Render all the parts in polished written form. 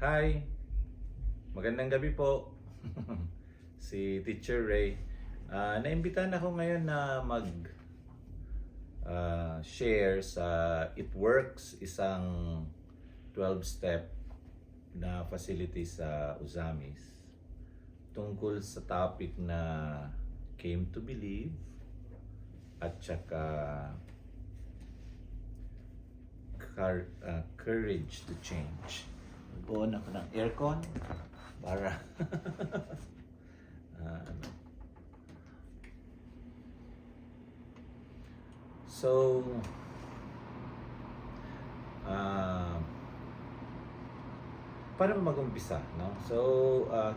Hi, magandang gabi po. Si Teacher Ray. Naimbitahan ako ngayon na share sa It Works, isang 12-step na facility sa Uzamis tungkol sa topic na came to believe at saka courage to change. Mag-on ako ng aircon para ano. So para mag-umpisa, no? So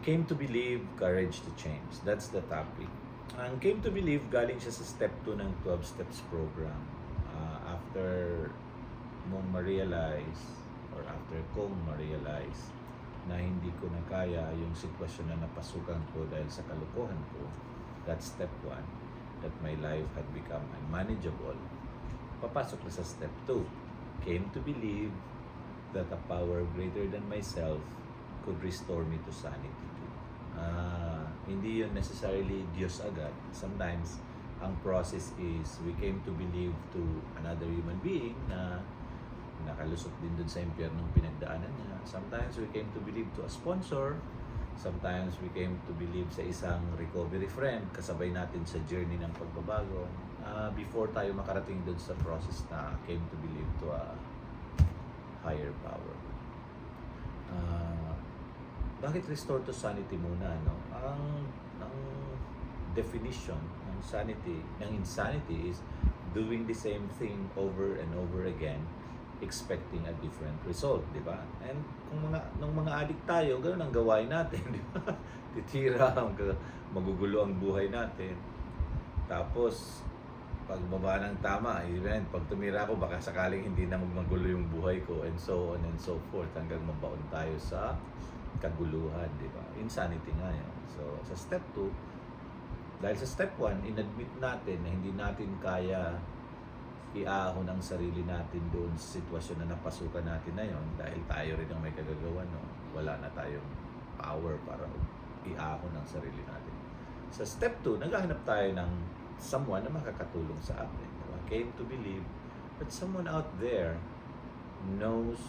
came to believe, courage to change. That's the topic. Ang came to believe galing siya sa step 2 ng 12 steps program. After mong ma-realize or after kong ma-realize na hindi ko na kaya yung sitwasyon na napasukan ko dahil sa kalokohan ko, that's step 1, that my life had become unmanageable. Papasok na sa step 2, came to believe that a power greater than myself could restore me to sanity too. Hindi yun necessarily Diyos agad. Sometimes, ang process is we came to believe to another human being na nakalusot din dun sa impyernong pinagdaanan niya. Sometimes we came to believe to a sponsor. Sometimes we came to believe sa isang recovery friend, kasabay natin sa journey ng pagbabago. Before tayo makarating dun sa process na came to believe to a higher power. Bakit restore to sanity muna, no? Ang definition ng sanity, ng insanity is doing the same thing over and over again, expecting a different result, di ba? And nung mga addict tayo, ganoon ang gawain natin, di ba? Titira, magugulo ang buhay natin. Tapos, pagbaba ng tama, even pag tumira ako, baka sakaling hindi na magulo yung buhay ko, and so on and so forth, hanggang mabaon tayo sa kaguluhan, di ba? Insanity nga yan. So, sa step 2, dahil sa step 1, inadmit natin na hindi natin kaya iahon ang sarili natin doon sa sitwasyon na napasukan natin na yon, dahil tayo rin ang may kagagawan, no? Wala na tayong power para iahon ang sarili natin. Sa step 2, naghahanap tayo ng someone na makakatulong sa atin. Diba? Came to believe that someone out there knows,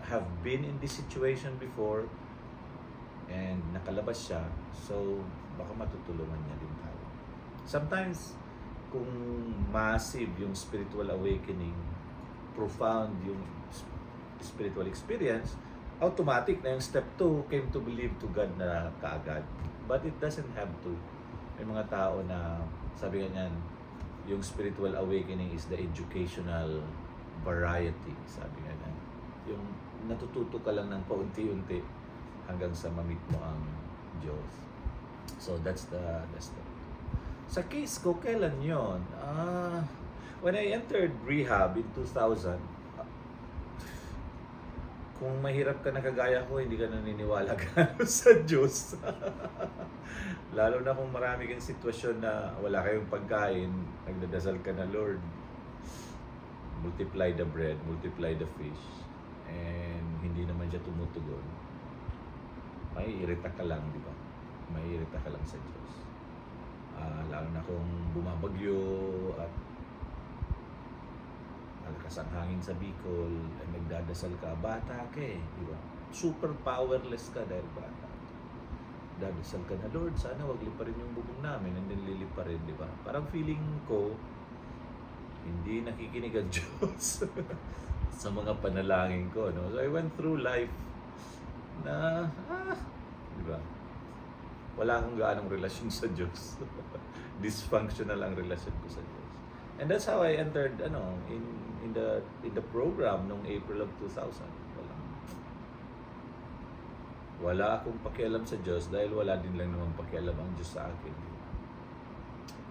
have been in this situation before, and nakalabas siya, so baka matutulungan niya din tayo. Sometimes, kung massive yung spiritual awakening, profound yung spiritual experience, automatic na yung step 2, came to believe to God na kaagad. But it doesn't have to. May mga tao na, sabi nga niyan, yung spiritual awakening is the educational variety, sabi nga niyan. Yung natututo ka lang ng paunti-unti hanggang sa mamit mo ang Diyos. So that's the step. Sa case ko, kailan yun? When I entered rehab in 2000, kung mahirap ka na kagaya ko, hindi ka naniniwala gano'n sa Diyos. Lalo na kung marami kang sitwasyon na wala kayong pagkain, nagdadasal ka na, Lord, multiply the bread, multiply the fish, and hindi naman siya tumutugon. May irita ka lang, di ba? May irita ka lang sa Diyos. Lalo na kung bumabagyo at malakas ang hangin sa Bicol, ay nagdadasal ka, bata ka eh, di ba? Super powerless ka dahil bata. Dadasal ka na, Lord, sana wag liparin yung bubong namin, and then liliparin, di ba? Parang feeling ko, hindi nakikinig ang Diyos sa mga panalangin ko, no? So I went through life na, di ba? Wala akong gaanong relasyon sa Diyos. Dysfunctional ang relasyon ko sa Diyos. And that's how I entered in the program nung April of 2000. Wala akong pakialam sa Diyos dahil wala din lang naman pakialam ang Diyos sa akin.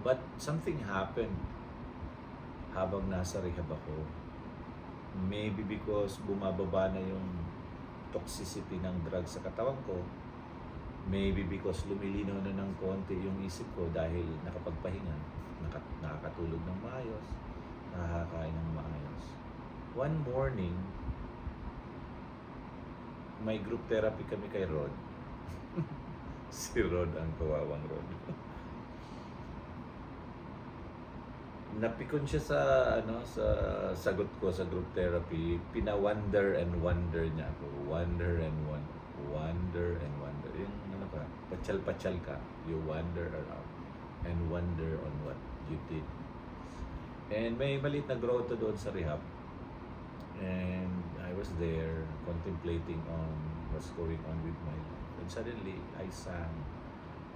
But something happened habang nasa rehab ako. Maybe because bumababa na yung toxicity ng drugs sa katawan ko. Maybe because lumilinaw na ng konti yung isip ko dahil nakapagpahinga, nakakatulog ng maayos, nakakain ng maayos. One morning, may group therapy kami kay Rod. Si Rod ang kawawang Rod. Napikon siya sa sa sagot ko sa group therapy. Pina-wonder and wonder niya ako. Wonder and wonder. Wonder and wonder. Yung ano ka, patsal-patsal ka. You wander around and wonder on what you did. And may maliit na grotto doon sa rehab. And I was there contemplating on what's going on with my life. And suddenly, I sang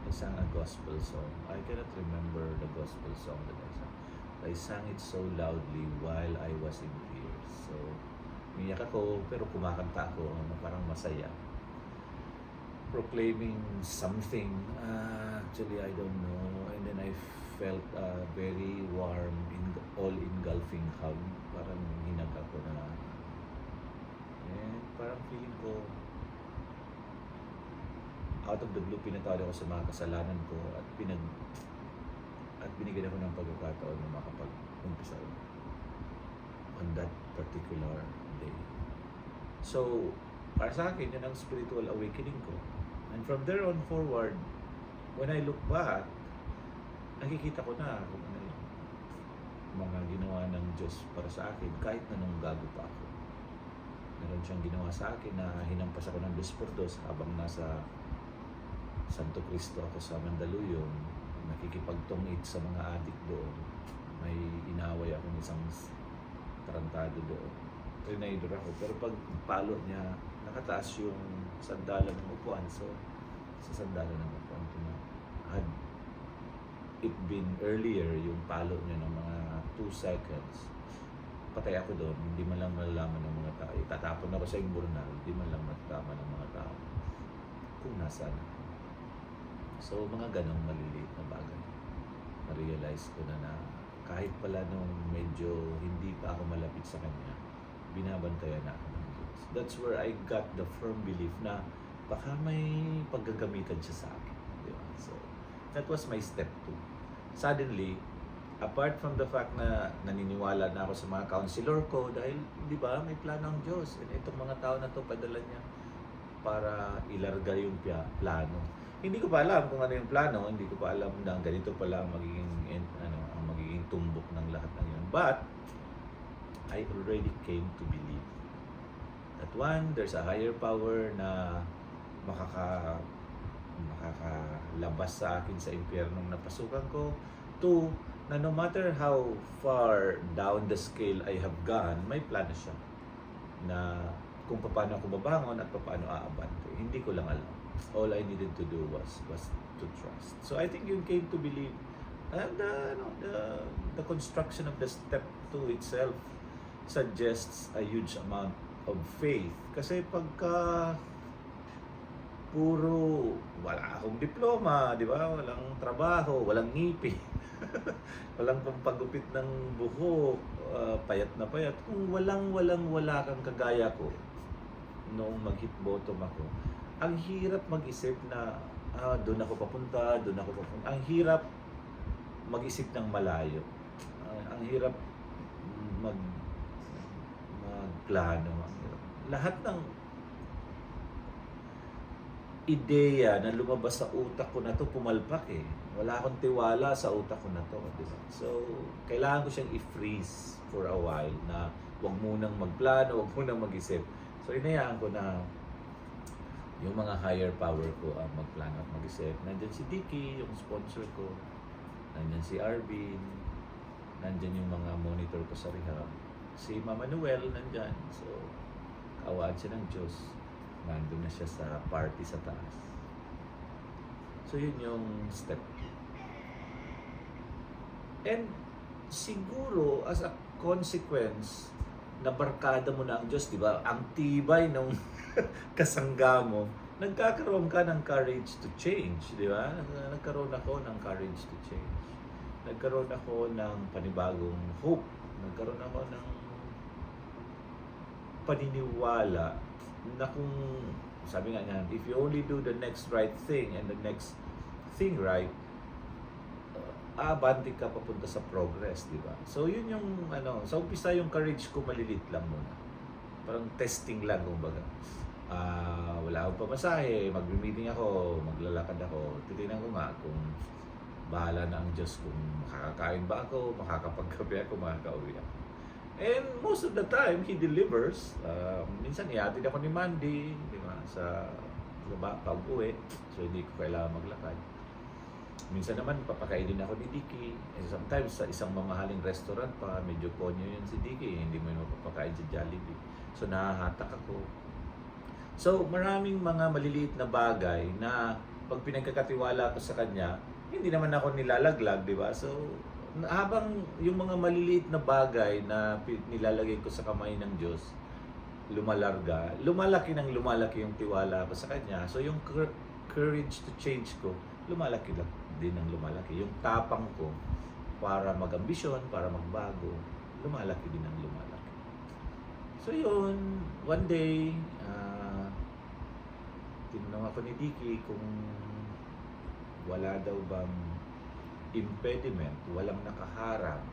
a gospel song. I cannot remember the gospel song that I sang. I sang it so loudly while I was in tears. So, umiyak ako, pero kumakanta ako, parang masaya. Proclaiming something. Actually, I don't know. And then I felt a very warm, all-engulfing hug. Parang hinag ako na. And parang feeling ko, out of the blue, pinatawad ako sa mga kasalanan ko at binigyan ako ng pagkakataon na makapag-umpisa on that particular day. So, para sa akin, yun ang spiritual awakening ko. And from there on forward, when I look back, nakikita ko na kung ano yung mga ginawa ng Diyos para sa akin kahit na nung gago pa ako. Meron siyang ginawa sa akin na hinampas ako ng 2x2 habang nasa Santo Cristo ako sa Mandaluyong. Nakikipagtungit sa mga adik doon. May inaway ako ng isang tarantado doon. Trinidor ako. Pero pag palo niya, nakataas yung sandalan ng upuan. So, sa sandalan ng upuan ko na had it been earlier, yung palo niya ng mga 2 seconds, patay ako doon. Hindi man lang malalaman ng mga tao. Itatapon ako sa imburnal. Hindi man lang matama ng mga tao kung nasaan ako. So, mga ganong maliliit na bagay. Na-realize ko na kahit pala nung medyo hindi pa ako malapit sa Kanya, binabantayan na ako ng Diyos. That's where I got the firm belief na baka may paggagamitan siya sa akin. Diba? So, that was my step 2. Suddenly, apart from the fact na naniniwala na ako sa mga counselor ko dahil, di ba, may plano ang Diyos. And itong mga tao na to padala niya para ilarga yung plano. Hindi ko pa alam kung ano yung plano, hindi ko pa alam na ganito pala ang magiging tumbok ng lahat ng yun. But I already came to believe that one, there's a higher power na makakalabas sa akin sa impyernong napasukan ko. 2, na no matter how far down the scale I have gone, may plano siya na kung paano ako babangon at paano aabante. Hindi ko lang alam. All I needed to do was to trust. So I think you came to believe. And the construction of the step 2 itself suggests a huge amount of faith. Kasi pagka puro wala akong diploma, di ba? Walang trabaho, walang ngipin, walang pampagupit ng buhok, payat na payat. Kung wala kang kagaya ko noong mag-hit bottom ako, ang hirap mag-isip na doon ako papunta. Ang hirap mag-isip ng malayo. Ang hirap magplano. Lahat ng ideya na lumabas sa utak ko na to pumalpak eh. Wala akong tiwala sa utak ko na to. Diba? So, kailangan ko siyang i-freeze for a while na huwag munang magplano, huwag munang mag-isip. So, inayaan ko na yung mga higher power ko ang magplano at mag-isip. Nandyan si Dicky, yung sponsor ko. Nandyan si Arvin. Nandyan yung mga monitor ko sa rehab. Si Mama Noel nandyan. So, kaawaan siya ng Diyos. Nandun na siya sa party sa taas. So, yun yung step. And siguro, as a consequence, nabarkada mo na ang Diyos, di ba? Ang tibay nung kasangga mo, nagkakaroon ka ng courage to change, di ba? Nagkaroon ako ng courage to change. Nagkaroon ako ng panibagong hope. Nagkaroon ako ng paniniwala na kung, sabi nga niyan, if you only do the next right thing and the next thing right, aabante ka papunta sa progress, di ba? So, yun yung, sa umpisa yung courage ko malilit lang muna. Parang testing lang, kumbaga. Wala akong pamasahe, magme-meeting ako, maglalakad ako. Titingnan ko nga kung bahala na ang Diyos kung makakakain ba ako, makakapagkape ako, makakauwi ako. And most of the time, He delivers. Minsan, ihatid ako ni Mandy, di ba, sa pag-uwi. So, hindi ko kailangan maglakad. Minsan naman, papakainin ako ni Dicky. And sometimes, sa isang mamahaling restaurant pa, medyo konyo yun si Dicky. Hindi mo yun mapapakain sa Jollibee. So, nahahatak ako. So, maraming mga maliliit na bagay na pag pinagkakatiwala ko sa Kanya, hindi naman ako nilalaglag, di ba? So, habang yung mga maliliit na bagay na nilalagay ko sa kamay ng Diyos, lumalaki ng lumalaki yung tiwala ko sa Kanya. So, yung courage to change ko, lumalaki lang din ng lumalaki. Yung tapang ko para mag-ambisyon, para magbago, lumalaki din ng lumalaki. So, yun, one day, tinanong ako ni Dicky kung wala daw bang impediment, walang nakaharang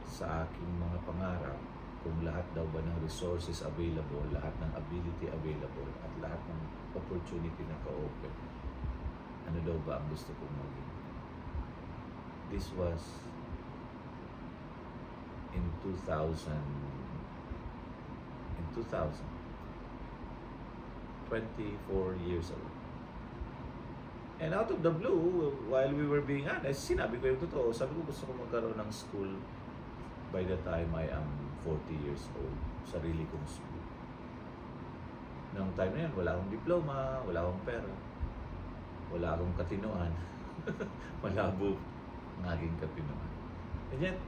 sa aking mga pangarap, kung lahat daw ba ng resources available, lahat ng ability available, at lahat ng opportunity na ka-open, ano daw ba ang gusto kong maging. This was in 2000, 24 years old. And out of the blue, while we were being honest, sinabi ko yung totoo. Sabi ko, gusto ko magkaroon ng school by the time I am 40 years old. Sarili kong school. Noong time na yan, wala akong diploma, wala akong pera, wala akong katinuan. Malabo ang aking katinuan. And yet,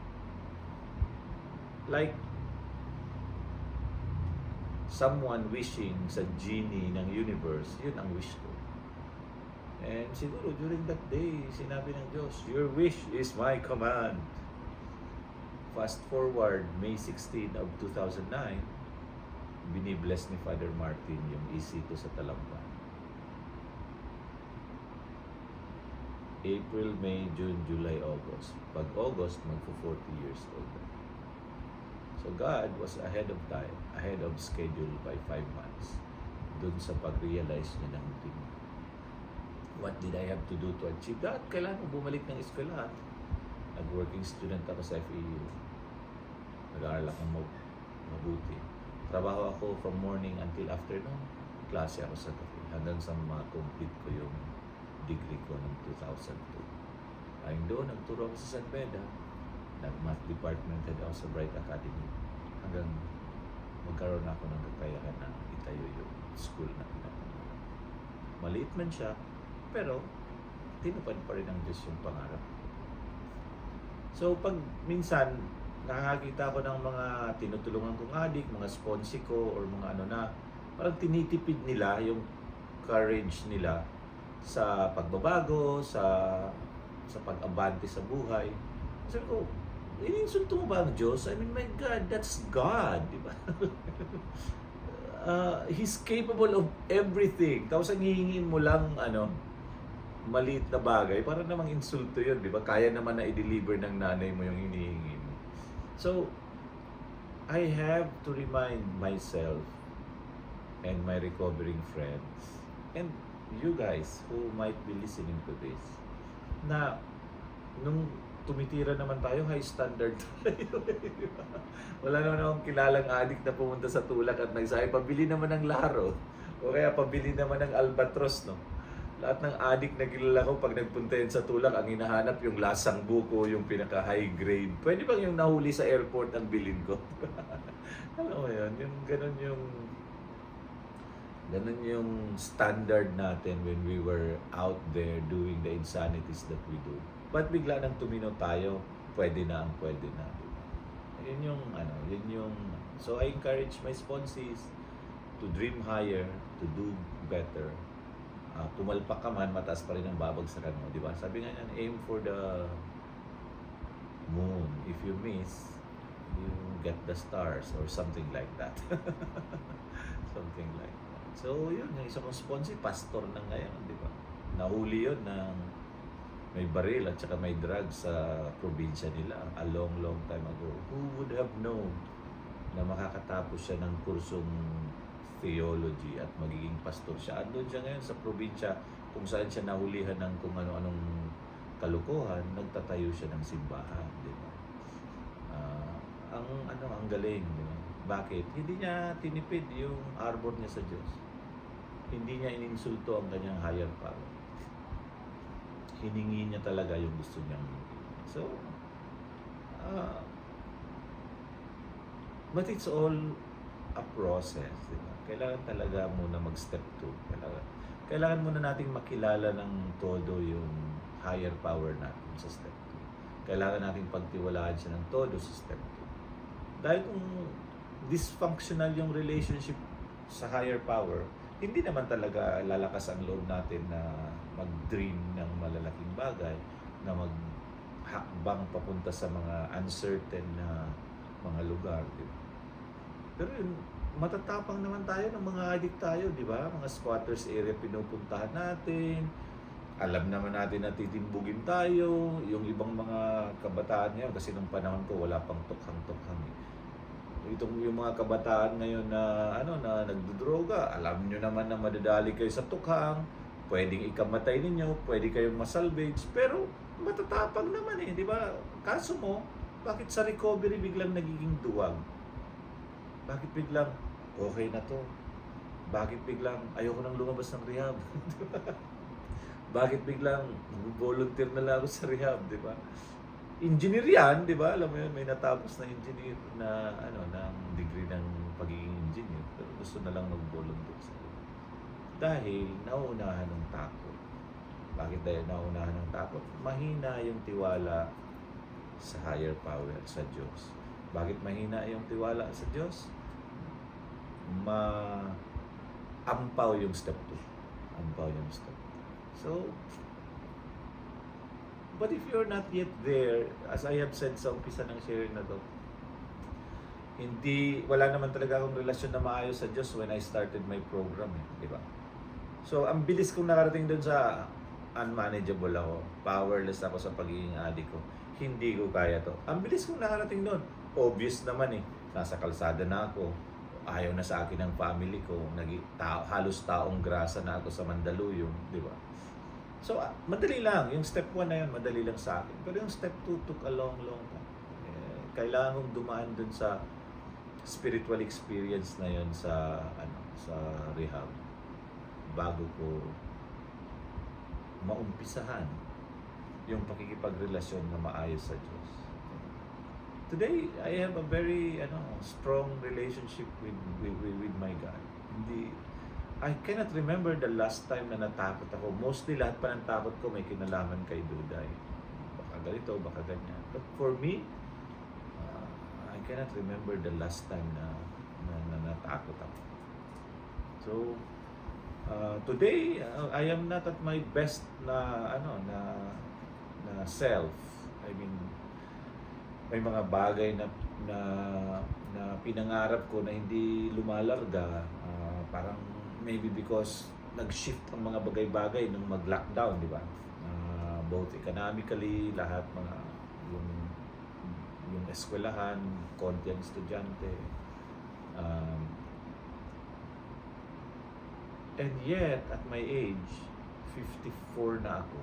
like someone wishing sa genie ng universe, yun ang wish ko. And siguro during that day, sinabi ng Diyos, your wish is my command. Fast forward, May 16 of 2009, binibless ni Father Martin yung EC2 sa Talamban. April, May, June, July, August. Pag August, magpo 40 years old. So God was ahead of time, ahead of schedule by 5 months dun sa pag-realize niya ng dream. What did I have to do to achieve that? Kailangan ko bumalik ng eskwelahan. Nag-working student ako sa FEU. Nag-aaral akong mabuti. Trabaho ako from morning until afternoon. Klase ako sa gabi. Hanggang sa ma-complete ko yung degree ko ng 2002. Ayun doon, nagturo ako sa San Beda. Nag-math department head ako sa Bright Academy. Hanggang magkaroon ako ng kakayahan na itayo yung school na pinapangarap. Maliit man siya, pero tinupad pa rin ng Diyos yung pangarap. So pag minsan nakakita ko ng mga tinutulungan kong adik, mga sponsee ko, or mga ano na, parang tinitipid nila yung courage nila sa pagbabago, sa pag-abante sa buhay. Sabi ko, ininsulto mo ba ang Diyos? I mean, my God, that's God, di ba? He's capable of everything. Tapos ang hihingin mo lang, maliit na bagay, para namang insulto yun, di ba? Kaya naman na i-deliver ng nanay mo yung hinihingi mo. So, I have to remind myself and my recovering friends, and you guys who might be listening to this, na nung tumitira naman tayo, high standard tayo. Wala naman akong kilalang adik na pumunta sa tulak at nagsabi, pabili naman ng laro. O kaya pabili naman ng albatros, no? Lahat ng adik na kilala ko, pag nagpunta yun sa tulak, ang hinahanap yung lasang buko, yung pinaka-high grade. Pwede bang yung nahuli sa airport ang bilin ko? Alam mo yun, ganun yung standard natin when we were out there doing the insanities that we do. But bigla nang tumino tayo, pwede na. Diba? So I encourage my sponsees to dream higher, to do better. Pumalpak ka man, mataas pa rin ang babagsakan mo, di ba? Sabi nga yan, aim for the moon. If you miss, you get the stars or something like that. Something like that. So yun, yung isa kong sponsor, pastor na ngayon, di ba? Nahuli yun ng may baril at saka may drugs sa probinsya nila a long time ago. Who would have known na makakatapos siya ng kursong theology at magiging pastor siya. Andun siya ngayon sa probinsya kung saan siya nahulihan ng kung ano-anong kalukuhan, nagtatayo siya ng simbahan, di ba? Ang galing, di ba? Bakit? Hindi niya tinipid yung arbor niya sa Diyos. Hindi niya ininsulto ang kanyang higher power. Hiningi niya talaga yung gusto niyang hingin. So, but it's all a process, di ba? Kailangan talaga muna mag-step 2. Kailangan muna nating makilala ng todo yung higher power natin sa step 2. Kailangan nating pagtiwalaan siya ng todo sa step 2. Dahil kung dysfunctional yung relationship sa higher power, hindi naman talaga lalakas ang loob natin na mag-dream ng malalaking bagay, na maghakbang papunta sa mga uncertain na mga lugar, di ba? Pero yun, matatapang naman tayo ng mga addict tayo, di ba? Mga squatters area pinupuntahan natin. Alam naman natin na titimbugin tayo. Yung ibang mga kabataan ngayon, kasi nung panahon ko wala pang tukhang-tukhang. Yung mga kabataan ngayon na na nagdodroga, alam nyo naman na madadali kayo sa tukhang, pwedeng ikamatay ninyo, pwede kayong masalvage, pero matatapang naman di ba? Kaso mo, bakit sa recovery biglang nagiging duwag? Bakit biglang, okay na to? Bakit biglang, ayoko nang lumabas ng rehab? Bakit biglang, volunteer na lang ako sa rehab, di ba? Engineer yan, di ba? Alam mo yun, may natapos na engineer na, ng degree ng pagiging engineer, pero gusto na lang mag-volunteer sa rehab. Dahil nauunahan ng takot. Bakit dahil nauunahan ng takot? Mahina yung tiwala sa higher power, sa Diyos. Bakit mahina yung tiwala sa Diyos? Ampaw yung step 2. Ampaw yung step 2. So, but if you're not yet there, as I have said sa umpisa ng sharing na to, wala naman talaga akong relasyon na maayos sa Diyos when I started my program, di ba? So, ang bilis kong nakarating doon sa unmanageable ako, powerless ako sa pagiging addict ko. Hindi ko kaya to. Ang bilis kong nakarating doon. Obvious naman nasa kalsada na ako, ayaw na sa akin ng family ko, halos taong grasa na ako sa Mandaluyong, di ba? So, madali lang. Yung step 1 na yun, madali lang sa akin. Pero yung step 2 took a long time. Kailangan kong dumaan dun sa spiritual experience na yun sa rehab bago ko maumpisahan yung pakikipagrelasyon na maayos sa Diyos. Today, I have a very strong relationship with my God. I cannot remember the last time na natakot ako. Mostly lahat pa ng takot ko may kinalaman kay Duday. Baka ganito, baka ganyan. But for me, I cannot remember the last time na natakot ako. So, today, I am not at my best na self. I mean, may mga bagay na pinangarap ko na hindi lumalarga, parang maybe because nag-shift ang mga bagay-bagay nung mag-lockdown, di ba? Both economically, lahat mga yung eskwelahan, konti ang estudyante. And yet, at my age, 54 na ako,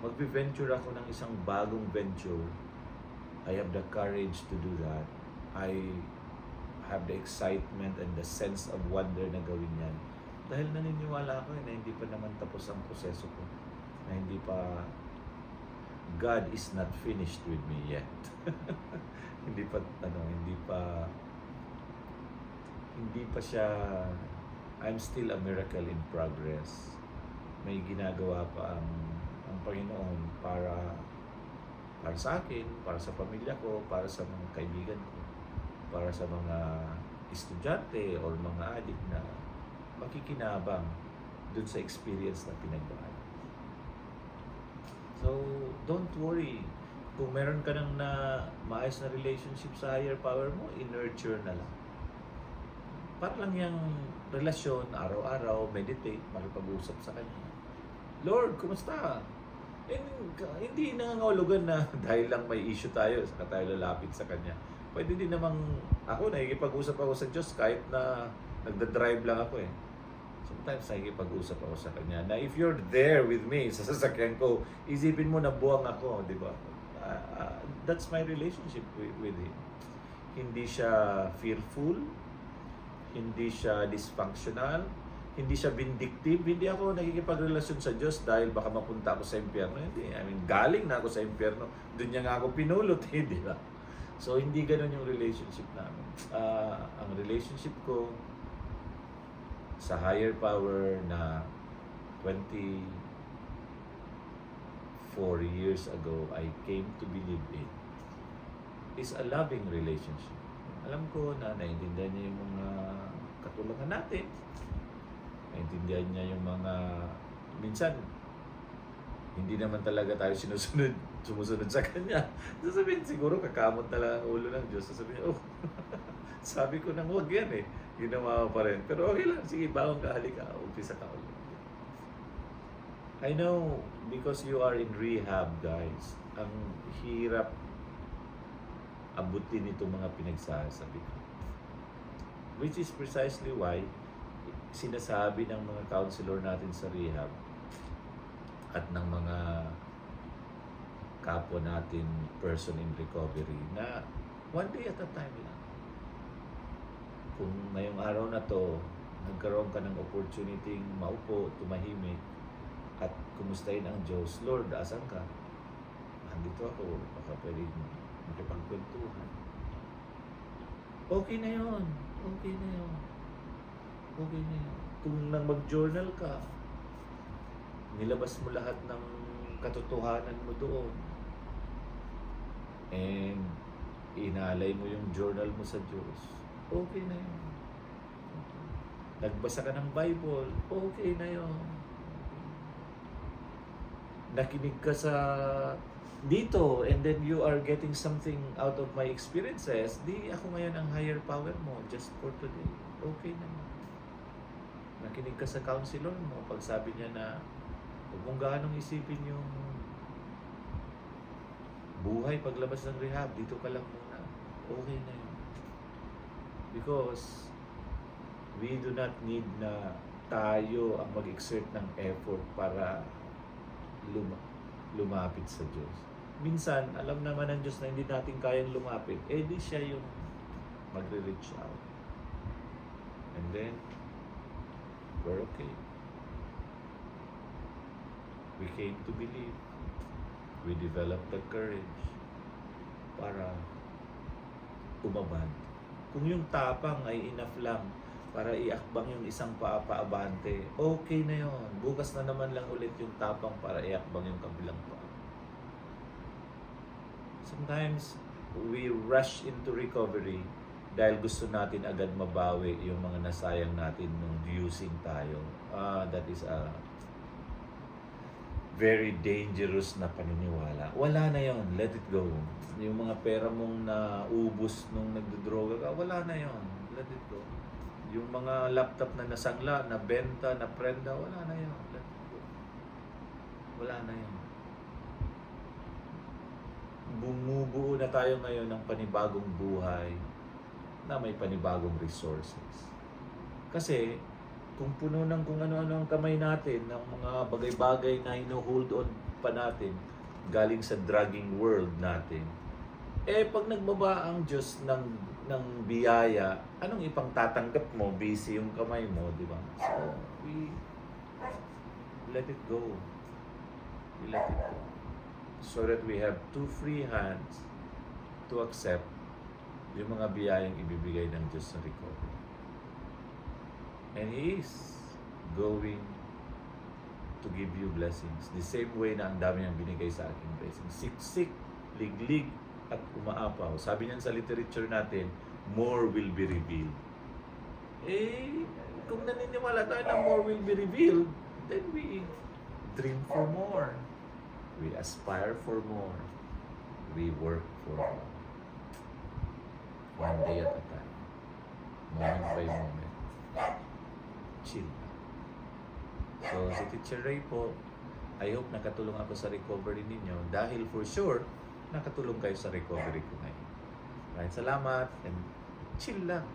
magbe-venture ako ng isang bagong venture. I have the courage to do that. I have the excitement and the sense of wonder na gawin yan. Dahil naniniwala ako na hindi pa naman tapos ang proseso ko. Na hindi pa, God is not finished with me yet. hindi pa siya, I'm still a miracle in progress. May ginagawa pa ang Panginoon para sa akin, para sa pamilya ko, para sa mga kaibigan ko, para sa mga estudyante o mga adik na makikinabang dun sa experience na pinagdaan. So, don't worry. Kung meron ka nang maayos na relationship sa higher power mo, i-nurture na lang. Para lang yung relasyon, araw-araw, meditate, makipag-usap sa Kanya. Lord, kumusta? Hindi nangangahulugan na dahil lang may issue tayo, saka tayo lalapit sa Kanya. Pwede din namang ako, nakikipag-usap ako sa Diyos kahit na nagda-drive lang ako eh. Sometimes nakikipag-usap ako sa Kanya na if you're there with me sa sasakyan ko, isipin mo na buwang ako, di ba? That's my relationship with Him. Hindi siya fearful, hindi siya dysfunctional, hindi siya vindictive. Hindi ako nakikipagrelasyon sa Diyos dahil baka mapunta ako sa impyerno. Hindi. I mean, galing na ako sa impyerno. Doon niya nga ako pinulot, di ba? So, hindi ganun yung relationship namin. Ang relationship ko sa higher power na 24 years ago I came to believe in is a loving relationship. Alam ko na naiintindihan niya yung mga katulungan natin. Naiintindihan niya yung mga minsan hindi naman talaga tayo sumusunod sa Kanya. Sasabihin, siguro kakamot na lang ang ulo ng Diyos. Sasabihin, oh, sabi ko nang huwag yan eh. Ginawa pa rin. Pero okay lang, sige, bawang ka, halika, umpisa ka ulit. I know, because you are in rehab, guys, ang hirap abutin itong mga pinagsasabi ko. Which is precisely why sinasabi ng mga counselor natin sa rehab at ng mga kapwa natin person in recovery na one day at a time lang. Kung ngayong araw na to, nagkaroon ka ng opportunity maupo, tumahimik, at kumustahin ang Diyos, Lord, asan ka? Nandito ako, baka pwede makipagkwentuhan. Okay na yun. Okay na yun. Okay na yun. Kung nang mag-journal ka, nilabas mo lahat ng katotohanan mo doon. And inalay mo yung journal mo sa Diyos. Okay na yun. Okay. Nagbasa ka ng Bible. Okay na yun. Nakinig ka sa dito and then you are getting something out of my experiences, di ako ngayon ang higher power mo just for today. Okay na yun. Nakinig ka sa counselor mo pag sabi niya na huwag mong gaanong isipin yung buhay paglabas ng rehab, dito ka lang muna. Okay na yun. Because we do not need na tayo ang mag-exert ng effort para lumapit sa Diyos. Minsan, alam naman ng Diyos na hindi natin kayang lumapit, eh di siya yung magre-reach out. And then, we're okay. We came to believe. We developed the courage para umabad. Kung yung tapang ay enough lang para iakbang yung isang paa paabante, okay na yon. Bukas na naman lang ulit yung tapang para iakbang yung kabilang paa. Sometimes, we rush into recovery dahil gusto natin agad mabawi yung mga nasayang natin nung using tayo. That is a very dangerous na paniniwala. Wala na yon. Let it go. Yung mga pera mong naubos nung nagdodroga ka, wala na yon. Let it go. Yung mga laptop na nasangla, na benta, na prenda, wala na yon. Let it go. Wala na yon. Bumubuo na tayo ngayon ng panibagong buhay na may panibagong resources. Kasi, kung puno ng kung ano-ano ang kamay natin, ng mga bagay-bagay na ino-hold on pa natin, galing sa drugging world natin, eh pag nagbaba ang Diyos ng biyaya, anong ipang tatanggap mo? Busy yung kamay mo, di ba? So, we let it go. We let it go. So that we have two free hands to accept yung mga biyayang ibibigay ng Diyos sa recovery. And He is going to give you blessings. The same way na ang dami niyang binigay sa aking blessings. Siksik, liglig, at umaapaw. Sabi niyan sa literature natin, more will be revealed. Eh, kung naniniwala tayo na more will be revealed, then we dream for more. We aspire for more. We work for more. One day at a time. Moment by moment. Chill. So, si Teacher Ray po, I hope nakatulong ako sa recovery ninyo dahil for sure, nakatulong kayo sa recovery ko ngayon. Maraming salamat and chill lang.